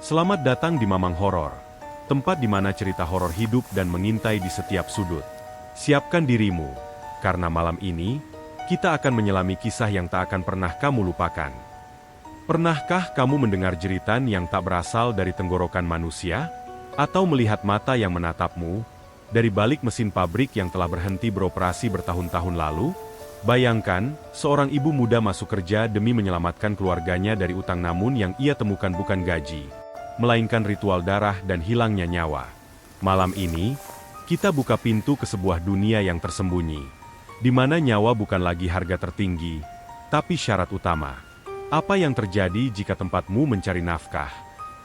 Selamat datang di Mamang Horor, tempat di mana cerita horor hidup dan mengintai di setiap sudut. Siapkan dirimu, karena malam ini, kita akan menyelami kisah yang tak akan pernah kamu lupakan. Pernahkah kamu mendengar jeritan yang tak berasal dari tenggorokan manusia? Atau melihat mata yang menatapmu, dari balik mesin pabrik yang telah berhenti beroperasi bertahun-tahun lalu? Bayangkan, seorang ibu muda masuk kerja demi menyelamatkan keluarganya dari utang, namun yang ia temukan bukan gaji, melainkan ritual darah dan hilangnya nyawa. Malam ini, kita buka pintu ke sebuah dunia yang tersembunyi, di mana nyawa bukan lagi harga tertinggi, tapi syarat utama. Apa yang terjadi jika tempatmu mencari nafkah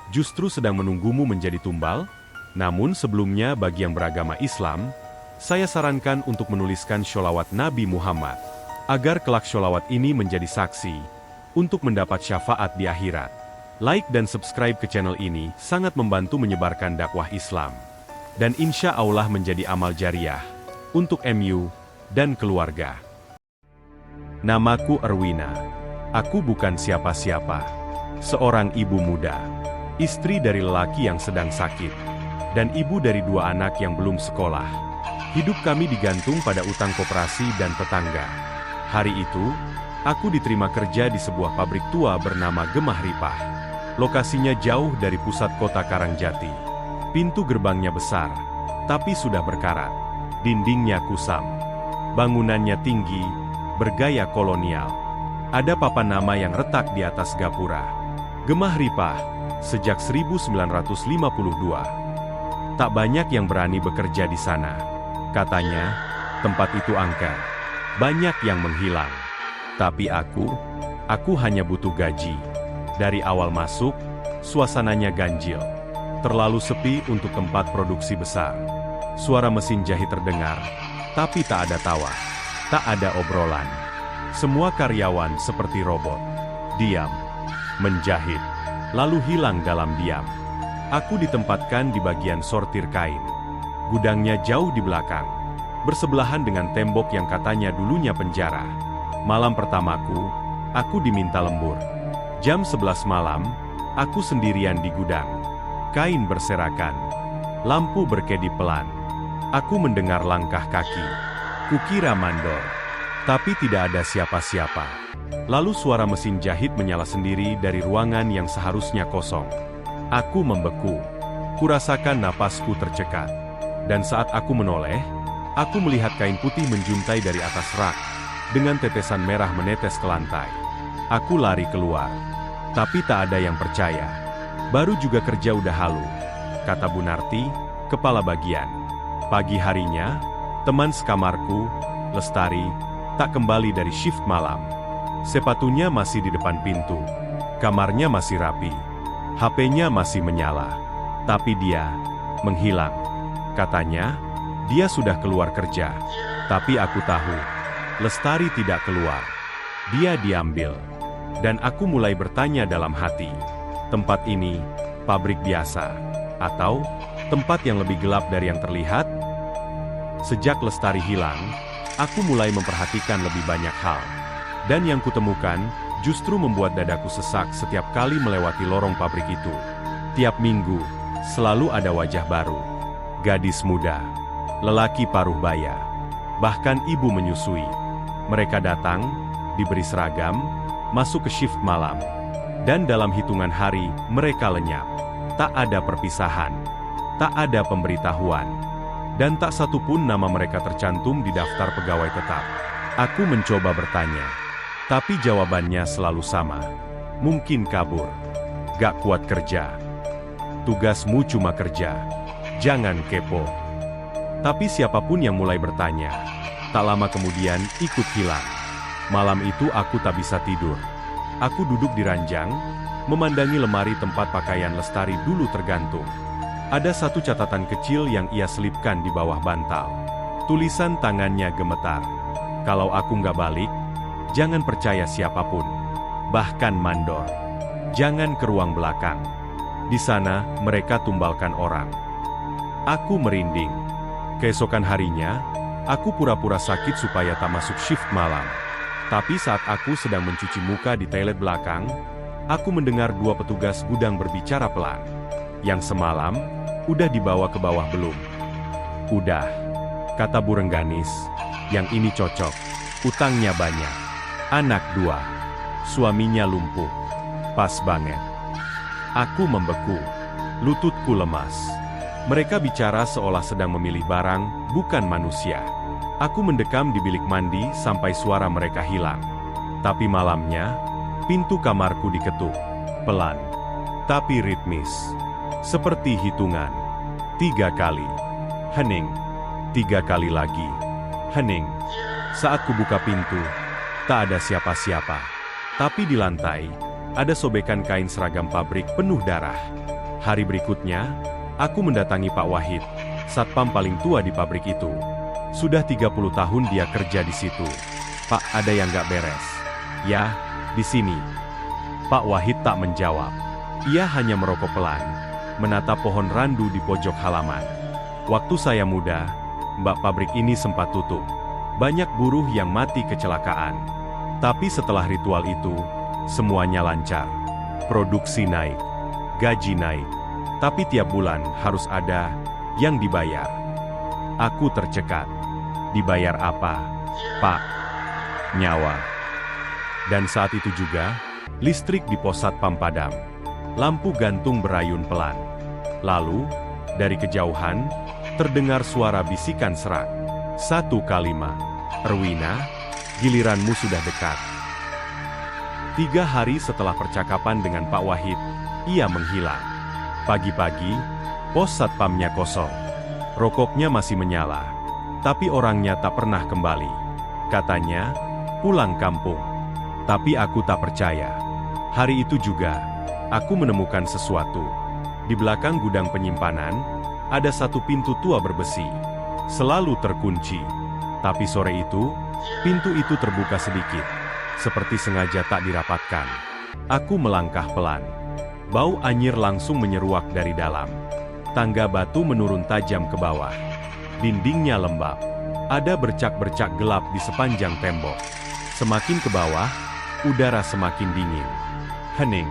justru sedang menunggumu menjadi tumbal? Namun sebelumnya, bagi yang beragama Islam, saya sarankan untuk menuliskan sholawat Nabi Muhammad, agar kelak sholawat ini menjadi saksi untuk mendapat syafaat di akhirat. Like dan subscribe ke channel ini sangat membantu menyebarkan dakwah Islam, dan insya Allah menjadi amal jariah untuk MU dan keluarga. Namaku Erwina. Aku bukan siapa-siapa. Seorang ibu muda, istri dari lelaki yang sedang sakit, dan ibu dari 2 anak yang belum sekolah. Hidup kami digantung pada utang koperasi dan tetangga. Hari itu, aku diterima kerja di sebuah pabrik tua bernama Gemah Ripah. Lokasinya jauh dari pusat kota Karangjati. Pintu gerbangnya besar, tapi sudah berkarat. Dindingnya kusam. Bangunannya tinggi, bergaya kolonial. Ada papan nama yang retak di atas gapura. Gemah Ripah, sejak 1952. Tak banyak yang berani bekerja di sana. Katanya, tempat itu angker. Banyak yang menghilang. Tapi aku hanya butuh gaji. Dari awal masuk, suasananya ganjil. Terlalu sepi untuk tempat produksi besar. Suara mesin jahit terdengar, tapi tak ada tawa. Tak ada obrolan. Semua karyawan seperti robot. Diam, menjahit, lalu hilang dalam diam. Aku ditempatkan di bagian sortir kain. Gudangnya jauh di belakang, bersebelahan dengan tembok yang katanya dulunya penjara. Malam pertamaku, aku diminta lembur. Jam 11 malam, aku sendirian di gudang. Kain berserakan. Lampu berkedip pelan. Aku mendengar langkah kaki. Kukira mandor. Tapi tidak ada siapa-siapa. Lalu suara mesin jahit menyala sendiri dari ruangan yang seharusnya kosong. Aku membeku. Kurasakan napasku tercekat. Dan saat aku menoleh, aku melihat kain putih menjuntai dari atas rak, dengan tetesan merah menetes ke lantai. Aku lari keluar. Tapi tak ada yang percaya. Baru juga kerja udah halu, kata Bu Narti, kepala bagian. Pagi harinya, teman sekamarku, Lestari, tak kembali dari shift malam. Sepatunya masih di depan pintu. Kamarnya masih rapi. HP-nya masih menyala. Tapi dia menghilang. Katanya, dia sudah keluar kerja. Tapi aku tahu, Lestari tidak keluar. Dia diambil. Dan aku mulai bertanya dalam hati, tempat ini, pabrik biasa, atau tempat yang lebih gelap dari yang terlihat? Sejak Lestari hilang, aku mulai memperhatikan lebih banyak hal. Dan yang kutemukan, justru membuat dadaku sesak setiap kali melewati lorong pabrik itu. Tiap minggu, selalu ada wajah baru. Gadis muda, lelaki paruh baya, bahkan ibu menyusui. Mereka datang, diberi seragam, masuk ke shift malam. Dan dalam hitungan hari, mereka lenyap. Tak ada perpisahan. Tak ada pemberitahuan. Dan tak satu pun nama mereka tercantum di daftar pegawai tetap. Aku mencoba bertanya. Tapi jawabannya selalu sama. Mungkin kabur. Gak kuat kerja. Tugasmu cuma kerja. Jangan kepo. Tapi siapapun yang mulai bertanya, tak lama kemudian ikut hilang. Malam itu aku tak bisa tidur. Aku duduk di ranjang, memandangi lemari tempat pakaian Lestari dulu tergantung. Ada satu catatan kecil yang ia selipkan di bawah bantal. Tulisan tangannya gemetar. Kalau aku nggak balik, jangan percaya siapapun. Bahkan mandor. Jangan ke ruang belakang. Di sana, mereka tumbalkan orang. Aku merinding. Keesokan harinya, aku pura-pura sakit supaya tak masuk shift malam. Tapi saat aku sedang mencuci muka di toilet belakang, Aku mendengar dua petugas gudang berbicara pelan. Yang semalam, udah dibawa ke bawah belum? Udah, kata Bu Rengganis. Yang ini cocok. Utangnya banyak. Anak 2. Suaminya lumpuh. Pas banget. Aku membeku. Lututku lemas. Mereka bicara seolah sedang memilih barang, bukan manusia. Aku mendekam di bilik mandi sampai suara mereka hilang. Tapi malamnya, pintu kamarku diketuk. Pelan. Tapi ritmis. Seperti hitungan. 3 kali. Hening. 3 kali lagi. Hening. Saat kubuka pintu, tak ada siapa-siapa. Tapi di lantai, ada sobekan kain seragam pabrik penuh darah. Hari berikutnya, aku mendatangi Pak Wahid, satpam paling tua di pabrik itu. Sudah 30 tahun dia kerja di situ. Pak, ada yang gak beres. Ya, di sini. Pak Wahid tak menjawab. Ia hanya merokok pelan, menatap pohon randu di pojok halaman. Waktu saya muda, mbak pabrik ini sempat tutup. Banyak buruh yang mati kecelakaan. Tapi setelah ritual itu, semuanya lancar. Produksi naik, gaji naik. Tapi tiap bulan harus ada yang dibayar. Aku tercekat. Dibayar apa, Pak? Nyawa. Dan saat itu juga, listrik di pos satpam padam. Lampu gantung berayun pelan. Lalu, dari kejauhan, terdengar suara bisikan serak. 1 kalimat. Erwina, giliranmu sudah dekat. 3 hari setelah percakapan dengan Pak Wahid, ia menghilang. Pagi-pagi, pos satpamnya kosong. Rokoknya masih menyala. Tapi orangnya tak pernah kembali. Katanya, pulang kampung. Tapi aku tak percaya. Hari itu juga, aku menemukan sesuatu. Di belakang gudang penyimpanan, ada satu pintu tua berbesi. Selalu terkunci. Tapi sore itu, pintu itu terbuka sedikit. Seperti sengaja tak dirapatkan. Aku melangkah pelan. Bau anyir langsung menyeruak dari dalam. Tangga batu menurun tajam ke bawah. Dindingnya lembab. Ada bercak-bercak gelap di sepanjang tembok. Semakin ke bawah, udara semakin dingin. Hening.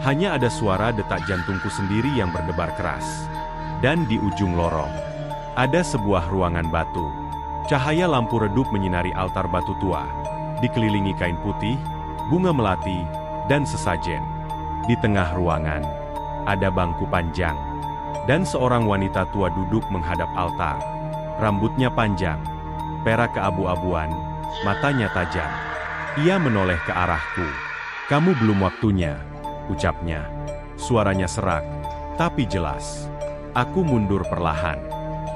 Hanya ada suara detak jantungku sendiri yang berdebar keras. Dan di ujung lorong, ada sebuah ruangan batu. Cahaya lampu redup menyinari altar batu tua. Dikelilingi kain putih, bunga melati, dan sesajen. Di tengah ruangan, ada bangku panjang. Dan seorang wanita tua duduk menghadap altar. Rambutnya panjang, perak keabu-abuan, matanya tajam. Ia menoleh ke arahku. "Kamu belum waktunya," ucapnya. Suaranya serak, tapi jelas. Aku mundur perlahan.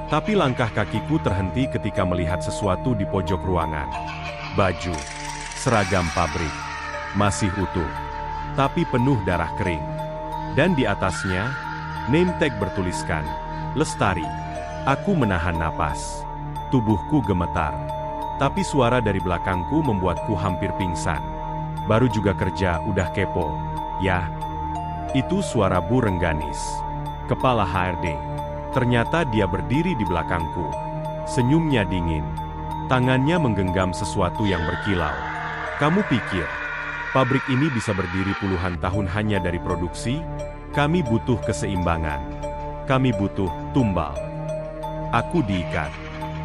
Tapi langkah kakiku terhenti ketika melihat sesuatu di pojok ruangan. Baju, seragam pabrik, masih utuh, tapi penuh darah kering. Dan di atasnya, name tag bertuliskan, Lestari. Aku menahan napas. Tubuhku gemetar. Tapi suara dari belakangku membuatku hampir pingsan. Baru juga kerja, udah kepo. Ya, itu suara Bu Rengganis, kepala HRD. Ternyata dia berdiri di belakangku. Senyumnya dingin. Tangannya menggenggam sesuatu yang berkilau. "Kamu pikir, pabrik ini bisa berdiri puluhan tahun hanya dari produksi? Kami butuh keseimbangan. Kami butuh tumbal." Aku diikat.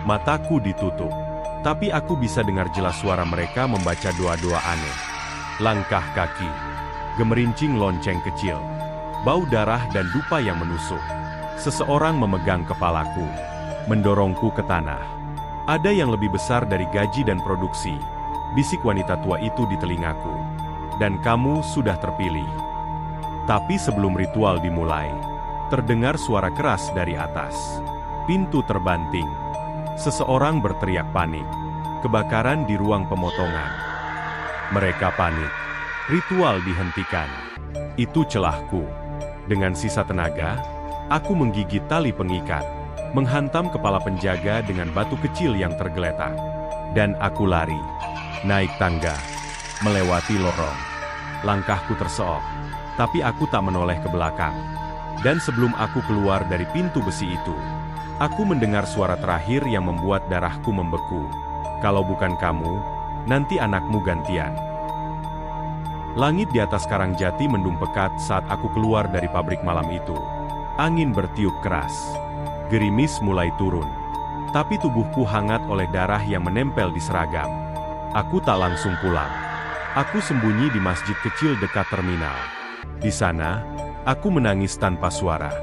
Mataku ditutup. Tapi aku bisa dengar jelas suara mereka membaca doa-doa aneh. Langkah kaki. Gemerincing lonceng kecil. Bau darah dan dupa yang menusuk. Seseorang memegang kepalaku, mendorongku ke tanah. "Ada yang lebih besar dari gaji dan produksi," bisik wanita tua itu di telingaku. "Dan kamu sudah terpilih." Tapi sebelum ritual dimulai, terdengar suara keras dari atas. Pintu terbanting. Seseorang berteriak panik. Kebakaran di ruang pemotongan. Mereka panik. Ritual dihentikan. Itu celahku. Dengan sisa tenaga, aku menggigit tali pengikat, menghantam kepala penjaga dengan batu kecil yang tergeletak. Dan aku lari, naik tangga, melewati lorong. Langkahku terseok, tapi aku tak menoleh ke belakang. Dan sebelum aku keluar dari pintu besi itu, aku mendengar suara terakhir yang membuat darahku membeku. "Kalau bukan kamu, nanti anakmu gantian." Langit di atas Karangjati mendung pekat saat aku keluar dari pabrik malam itu. Angin bertiup keras. Gerimis mulai turun. Tapi tubuhku hangat oleh darah yang menempel di seragam. Aku tak langsung pulang. Aku sembunyi di masjid kecil dekat terminal. Di sana, aku menangis tanpa suara.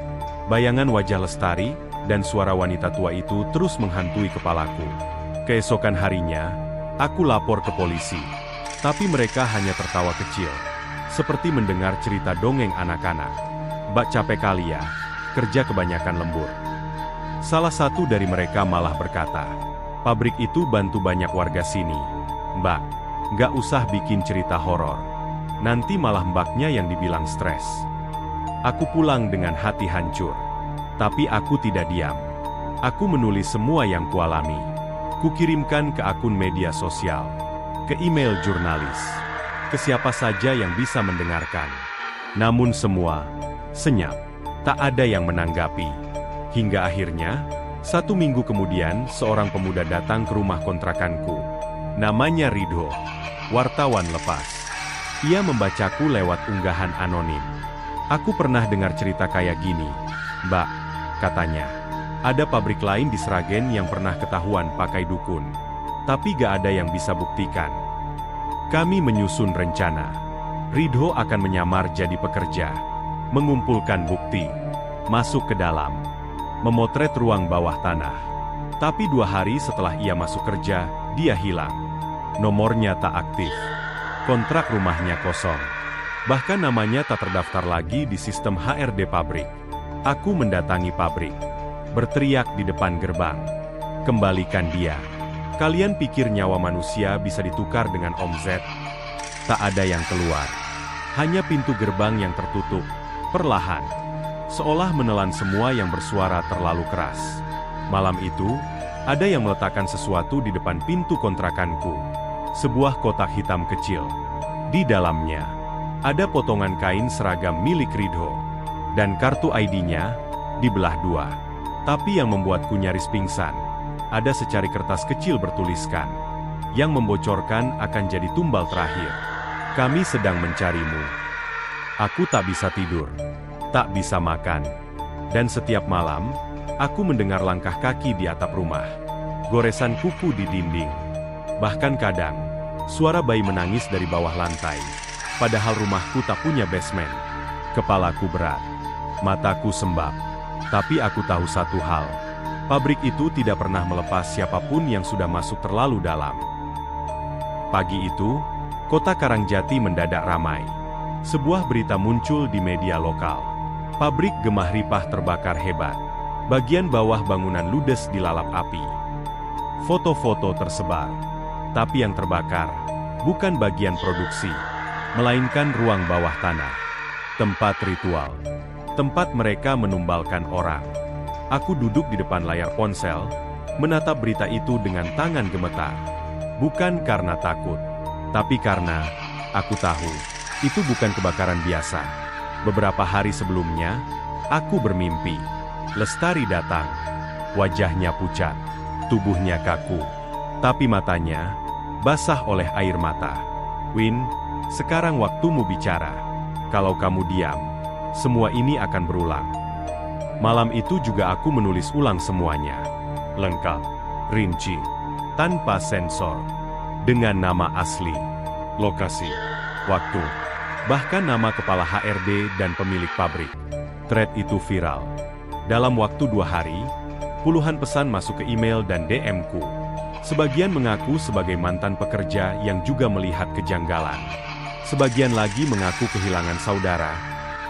Bayangan wajah Lestari dan suara wanita tua itu terus menghantui kepalaku. Keesokan harinya, aku lapor ke polisi. Tapi mereka hanya tertawa kecil. Seperti mendengar cerita dongeng anak-anak. "Mbak capek kali ya, kerja kebanyakan lembur." Salah satu dari mereka malah berkata, "Pabrik itu bantu banyak warga sini. Mbak, nggak usah bikin cerita horor. Nanti malah mbaknya yang dibilang stres." Aku pulang dengan hati hancur. Tapi aku tidak diam. Aku menulis semua yang kualami. Kukirimkan ke akun media sosial, ke email jurnalis, ke siapa saja yang bisa mendengarkan. Namun semua senyap. Tak ada yang menanggapi. Hingga akhirnya, 1 minggu kemudian seorang pemuda datang ke rumah kontrakanku. Namanya Ridho, wartawan lepas. Ia membacaku lewat unggahan anonim. "Aku pernah dengar cerita kayak gini, Mbak," katanya. "Ada pabrik lain di Sragen yang pernah ketahuan pakai dukun. Tapi gak ada yang bisa buktikan. Kami menyusun rencana. Ridho akan menyamar jadi pekerja, mengumpulkan bukti, masuk ke dalam, memotret ruang bawah tanah. Tapi 2 hari setelah ia masuk kerja, dia hilang. Nomornya tak aktif. Kontrak rumahnya kosong. Bahkan namanya tak terdaftar lagi di sistem HRD pabrik." Aku mendatangi pabrik, berteriak di depan gerbang, "Kembalikan dia. Kalian pikir nyawa manusia bisa ditukar dengan omzet?" Tak ada yang keluar. Hanya pintu gerbang yang tertutup, perlahan. Seolah menelan semua yang bersuara terlalu keras. Malam itu, ada yang meletakkan sesuatu di depan pintu kontrakanku. Sebuah kotak hitam kecil. Di dalamnya, ada potongan kain seragam milik Ridho. Dan kartu ID-nya dibelah 2. Tapi yang membuatku nyaris pingsan, ada secari kertas kecil bertuliskan, "Yang membocorkan akan jadi tumbal terakhir. Kami sedang mencarimu." Aku tak bisa tidur, tak bisa makan. Dan setiap malam, aku mendengar langkah kaki di atap rumah, goresan kuku di dinding. Bahkan kadang, suara bayi menangis dari bawah lantai. Padahal rumahku tak punya basement. Kepalaku berat, mataku sembab. Tapi aku tahu satu hal. Pabrik itu tidak pernah melepas siapapun yang sudah masuk terlalu dalam. Pagi itu, kota Karangjati mendadak ramai. Sebuah berita muncul di media lokal. Pabrik Gemah Ripah terbakar hebat. Bagian bawah bangunan ludes dilalap api. Foto-foto tersebar. Tapi yang terbakar bukan bagian produksi, melainkan ruang bawah tanah. Tempat ritual. Tempat mereka menumbalkan orang. Aku duduk di depan layar ponsel, menatap berita itu dengan tangan gemetar. Bukan karena takut, tapi karena aku tahu itu bukan kebakaran biasa. Beberapa hari sebelumnya, aku bermimpi. Lestari datang. Wajahnya pucat, tubuhnya kaku, tapi matanya basah oleh air mata. "Win, sekarang waktumu bicara. Kalau kamu diam, semua ini akan berulang." Malam itu juga aku menulis ulang semuanya. Lengkap, rinci, tanpa sensor. Dengan nama asli, lokasi, waktu, bahkan nama kepala HRD dan pemilik pabrik. Thread itu viral. Dalam waktu 2 hari, puluhan pesan masuk ke email dan DM-ku. Sebagian mengaku sebagai mantan pekerja yang juga melihat kejanggalan. Sebagian lagi mengaku kehilangan saudara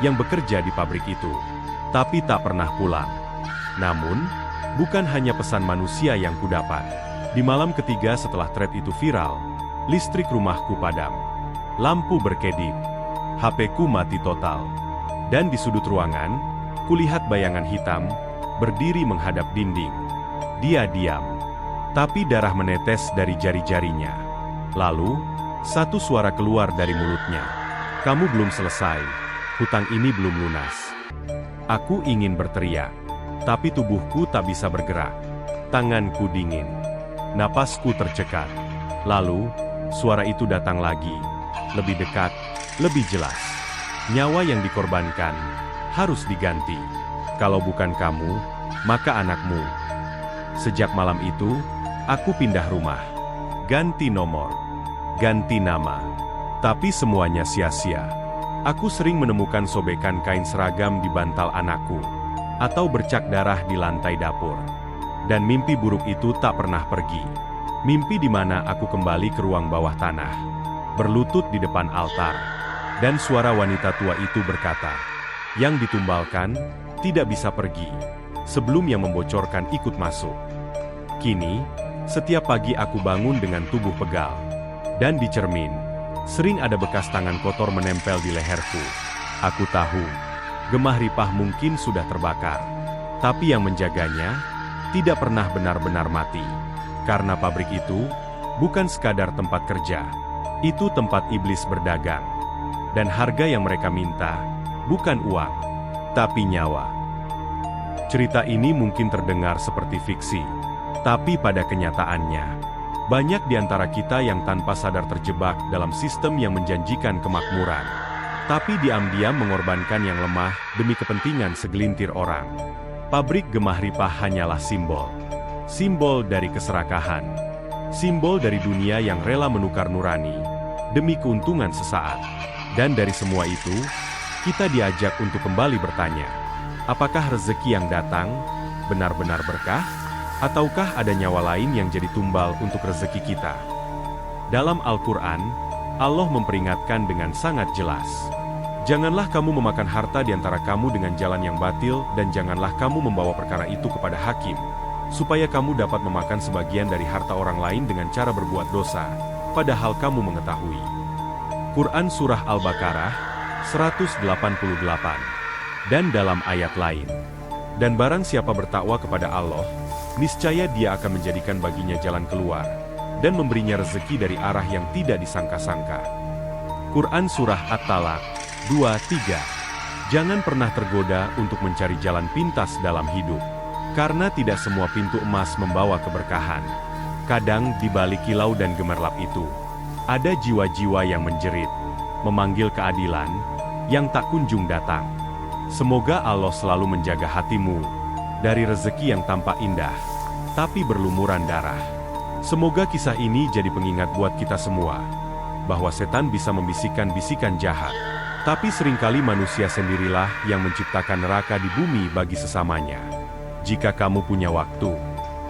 yang bekerja di pabrik itu, tapi tak pernah pulang. Namun, bukan hanya pesan manusia yang kudapat. Di malam ketiga setelah thread itu viral, listrik rumahku padam. Lampu berkedip. HP-ku mati total. Dan di sudut ruangan, kulihat bayangan hitam, berdiri menghadap dinding. Dia diam. Tapi darah menetes dari jari-jarinya. Lalu, satu suara keluar dari mulutnya. "Kamu belum selesai. Hutang ini belum lunas." Aku ingin berteriak, tapi tubuhku tak bisa bergerak. Tanganku dingin. Napasku tercekat. Lalu, suara itu datang lagi. Lebih dekat, Lebih jelas, nyawa yang dikorbankan harus diganti. Kalau bukan kamu, maka anakmu. Sejak malam itu, aku pindah rumah, ganti nomor, ganti nama. Tapi semuanya sia-sia. Aku sering menemukan sobekan kain seragam di bantal anakku, atau bercak darah di lantai dapur. Dan mimpi buruk itu tak pernah pergi. Mimpi di mana aku kembali ke ruang bawah tanah, berlutut di depan altar, dan suara wanita tua itu berkata, "Yang ditumbalkan tidak bisa pergi," sebelum yang membocorkan ikut masuk. Kini, setiap pagi aku bangun dengan tubuh pegal, dan di cermin, sering ada bekas tangan kotor menempel di leherku. Aku tahu, Gemah Ripah mungkin sudah terbakar, tapi yang menjaganya tidak pernah benar-benar mati. Karena pabrik itu bukan sekadar tempat kerja, itu tempat iblis berdagang. Dan harga yang mereka minta bukan uang, tapi nyawa. Cerita ini mungkin terdengar seperti fiksi, tapi pada kenyataannya, banyak di antara kita yang tanpa sadar terjebak dalam sistem yang menjanjikan kemakmuran, tapi diam-diam mengorbankan yang lemah demi kepentingan segelintir orang. Pabrik Gemah Ripah hanyalah simbol. Simbol dari keserakahan. Simbol dari dunia yang rela menukar nurani demi keuntungan sesaat. Dan dari semua itu, kita diajak untuk kembali bertanya, apakah rezeki yang datang benar-benar berkah? Ataukah ada nyawa lain yang jadi tumbal untuk rezeki kita? Dalam Al-Quran, Allah memperingatkan dengan sangat jelas. Janganlah kamu memakan harta di antara kamu dengan jalan yang batil, dan janganlah kamu membawa perkara itu kepada hakim, supaya kamu dapat memakan sebagian dari harta orang lain dengan cara berbuat dosa, padahal kamu mengetahui. Quran Surah Al-Baqarah 188. Dan dalam ayat lain, dan barang siapa bertakwa kepada Allah, niscaya Dia akan menjadikan baginya jalan keluar, dan memberinya rezeki dari arah yang tidak disangka-sangka. Quran Surah At-Talaq 2:3. Jangan pernah tergoda untuk mencari jalan pintas dalam hidup, karena tidak semua pintu emas membawa keberkahan. Kadang di balik kilau dan gemerlap itu, ada jiwa-jiwa yang menjerit, memanggil keadilan, yang tak kunjung datang. Semoga Allah selalu menjaga hatimu dari rezeki yang tampak indah, tapi berlumuran darah. Semoga kisah ini jadi pengingat buat kita semua, bahwa setan bisa membisikkan bisikan jahat, tapi seringkali manusia sendirilah yang menciptakan neraka di bumi bagi sesamanya. Jika kamu punya waktu,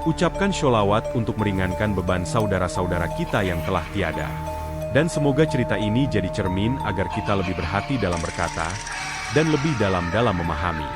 ucapkan sholawat untuk meringankan beban saudara-saudara kita yang telah tiada. Dan semoga cerita ini jadi cermin agar kita lebih berhati dalam berkata, dan lebih dalam memahami.